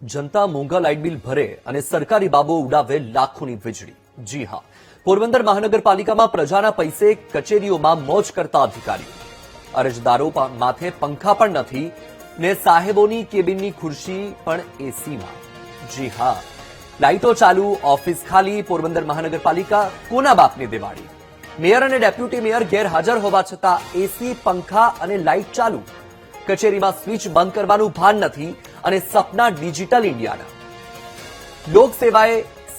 जनता मोंघा light bill भरे અને સરકારી બાબો ઉડાવે લાખોની વીજળી। જી હા, પોરબંદર મહાનગરપાલિકામાં પ્રજાના પૈસે કચેરીઓમાં મોજ કરતા અધિકારીઓ। અરજદારો માથે પંખા પણ નથી ને સાહેબોની કેબિનની ખુરશી પણ એસીમાં। જી હા, લાઇટો ચાલુ, ઓફિસ ખાલી। પોરબંદર મહાનગરપાલિકા કોના બાપની દિવાળી? મેયર અને ડેપ્યુટી મેયર ગેરહાજર હોવા છતાં એસી, પંખા અને લાઇટ ચાલુ। કચેરીમાં સ્વિચ બંધ કરવાનું ભાન નથી અને સપના ડિજિટલ ઇન્ડિયાના। લોકસેવાએ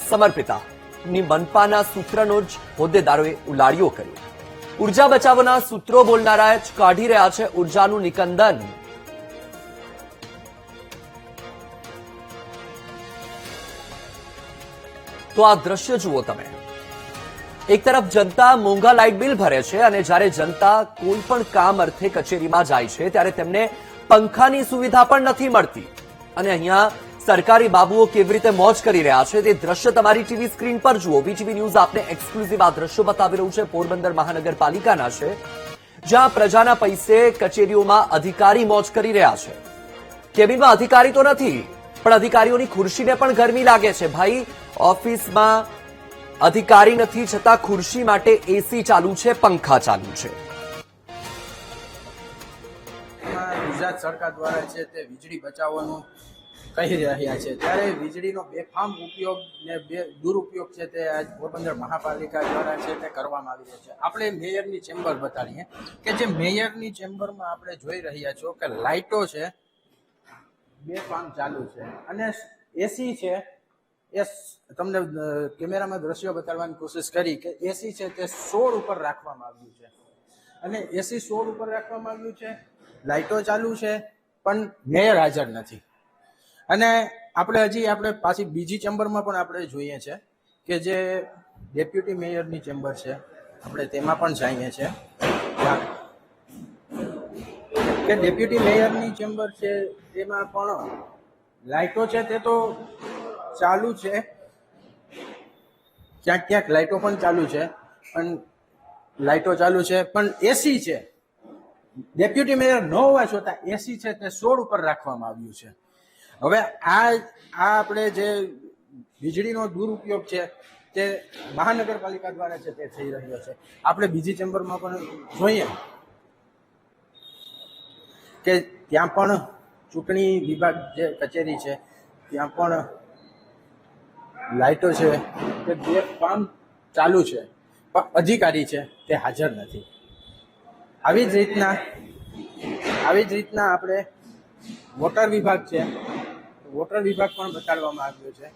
સમર્પિતાની મનપાના સૂત્રનો જ હોદ્દેદારોએ ઉલાળ્યો કર્યો। ઉર્જા બચાવોના સૂત્રો બોલનારા જ કાઢી રહ્યા છે ઉર્જાનું નિકંદન। તો આ દ્રશ્ય જુઓ તમે। એક તરફ જનતા મોંઘા લાઇટ બિલ ભરે છે અને જ્યારે જનતા કોઈ પણ કામ અર્થે કચેરીમાં જાય છે ત્યારે તેમને પંખાની સુવિધા પણ નથી મળતી। અને અહીંયા સરકારી બાબુઓ કેવી રીતે મોજ કરી રહ્યા છે તે દ્રશ્ય તમારી ટીવી સ્ક્રીન પર જુઓ। વીટીવી ન્યૂઝ આપને એક્સક્લુઝિવ આ દ્રશ્યો બતાવી રહ્યું છે। પોરબંદર મહાનગરપાલિકાના છે, જ્યાં પ્રજાના પૈસે કચેરીઓમાં અધિકારી મોજ કરી રહ્યા છે। કેબિનમાં અધિકારી તો નથી, પણ અધિકારીઓની ખુરશીને પણ ગરમી લાગે છે। ભાઈ, ઓફિસમાં અધિકારી નથી છતાં ખુરશી માટે એસી ચાલુ છે, પંખા ચાલુ છે। ગુજરાત સરકાર દ્વારા છે તે વીજળી બચાવવાનું કહી રહ્યા છે, ત્યારે વીજળીનો બેફામ ઉપયોગ ને દુરુપયોગ છે તે આજ પોરબંદર મહાપાલિકા દ્વારા છે તે કરવામાં આવી રહ્યો છે। આપણે મેયરની ચેમ્બર બતાડીએ કે જે મેયરની ચેમ્બરમાં આપણે જોઈ રહ્યા છો કે લાઇટો છે બેફામ ચાલુ છે અને એસી છે। એ તમને કેમેરામાં દ્રશ્યો બતાડવાની કોશિશ કરી કે એસી છે તે 16 ઉપર રાખવામાં આવ્યું છે અને એસી 16 ઉપર રાખવામાં આવ્યું છે, લાઇટો ચાલુ છે, પણ મેયર હાજર નથી। અને આપણે પાછી બીજી ચેમ્બરમાં પણ આપણે જોઈએ છે કે જે ડેપ્યુટી મેયરની ચેમ્બર છે, આપણે તેમાં પણ જઈએ છીએ કે ડેપ્યુટી મેયરની ચેમ્બર છે તેમાં પણ લાઇટો છે તે તો ચાલુ છે, ક્યાંક ક્યાંક લાઇટો પણ ચાલુ છે, પણ એસી છે। ડેપ્યુટી મેયર ન હોવા છતાં એસી છે તે 16 ઉપર રાખવામાં આવ્યું છે। હવે આ આપણે જે વીજળીનો દુરુપયોગ છે તે મહાનગરપાલિકા દ્વારા છે તે થઈ રહ્યો છે। આપણે બીજી ચેમ્બરમાં પણ જોઈએ કે ત્યાં પણ ચૂંટણી વિભાગ જે કચેરી છે ત્યાં પણ લાઇટો છે તે બેફામ ચાલુ છે, પણ અધિકારી છે તે હાજર નથી। આવી જ રીતના આપણે વોટર વિભાગ છે, વોટર વિભાગ પણ બતાડવામાં આવ્યો છે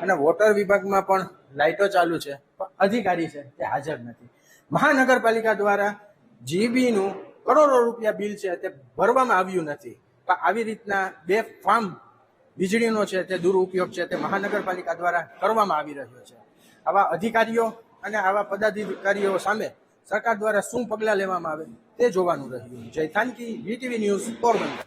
અને વોટર વિભાગમાં પણ લાઇટો ચાલુ છે, પણ અધિકારી છે તે હાજર નથી। મહાનગરપાલિકા દ્વારા જીબીનું કરોડો રૂપિયા બિલ છે તે ભરવામાં આવ્યું નથી, પણ આવી રીતના બેફામ વીજળીનો છે તે દુરુપયોગ છે તે મહાનગરપાલિકા દ્વારા કરવામાં આવી રહ્યો છે। આવા અધિકારીઓ અને આવા પદાધિકારીઓ સામે સરકાર દ્વારા શું પગલાં લેવામાં આવે તે જોવાનું રહ્યું। જય થાનકી, વીટીવી ન્યૂઝ, પોરબંદર।